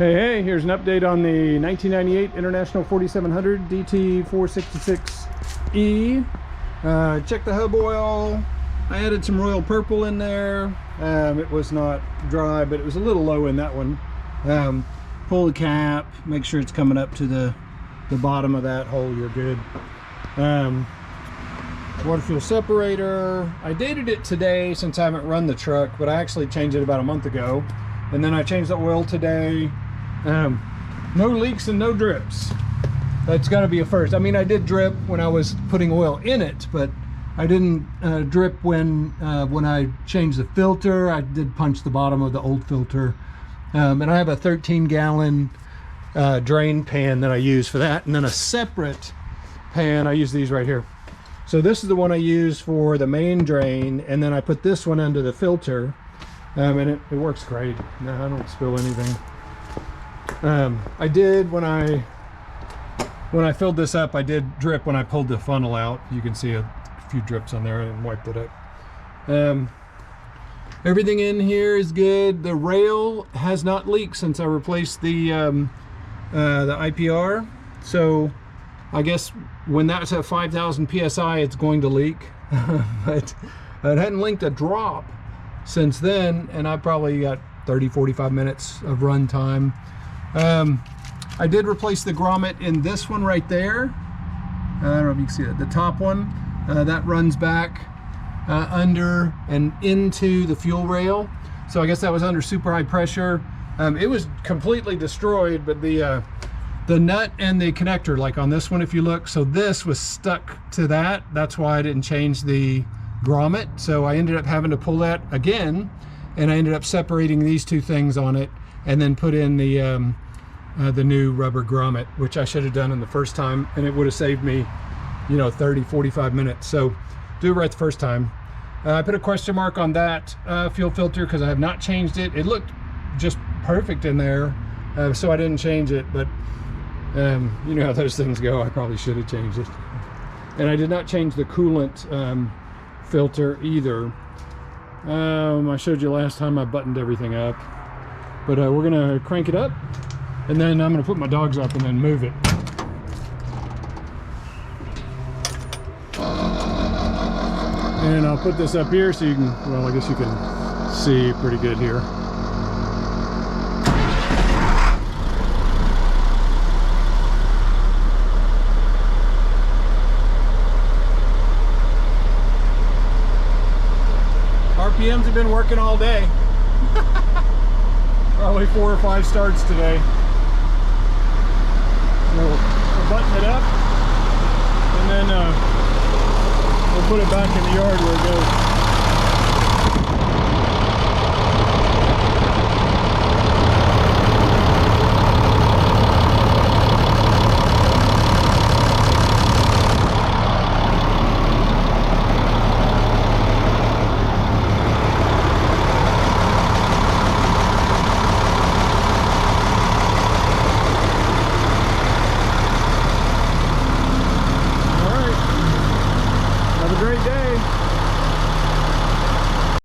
Hey, here's an update on the 1998 International 4700 DT466e. Check the hub oil. I added some royal purple in there. It was not dry, but it was a little low in that one. Pull the cap, make sure it's coming up to the bottom of that hole. You're good. Water fuel separator. I dated it today since I haven't run the truck, but I actually changed it about a month ago. And then I changed the oil today. No leaks and no drips. That's got to be a first. I mean, I did drip when I was putting oil in it, but I didn't drip when I changed the filter. I did punch the bottom of the old filter. And I have a 13-gallon drain pan that I use for that, and then a separate pan. I use these right here. So this is the one I use for the main drain, and then I put this one under the filter, and it works great. No, I don't spill anything. I did when I filled this up, I did drip when I pulled the funnel out. You can see a few drips on there and wiped it up. Everything in here is good. The rail has not leaked since I replaced the IPR. So I guess when that's at 5,000 PSI, it's going to leak. But it hadn't leaked a drop since then, and I probably got 30-45 minutes of run time. I did replace the grommet in this one right there. I don't know if you can see it, the top one. That runs back under and into the fuel rail. So I guess that was under super high pressure. It was completely destroyed, but the nut and the connector, like on this one, if you look, so this was stuck to that. That's why I didn't change the grommet. So I ended up having to pull that again, and I ended up separating these two things on it, and then put in the new rubber grommet, which I should have done in the first time, and it would have saved me, you know, 30-45 minutes. So do it right the first time. I put a question mark on that fuel filter because I have not changed it. It looked just perfect in there, so I didn't change it, but you know how those things go. I probably should have changed it. And I did not change the coolant filter either. I showed you last time I buttoned everything up, but we're gonna crank it up, and then I'm gonna put my dogs up and then move it. And I'll put this up here so you can, well, I guess you can see pretty good here. RPMs have been working all day. Probably 4 or 5 starts today. We'll button it up, and then we'll put it back in the yard where it goes.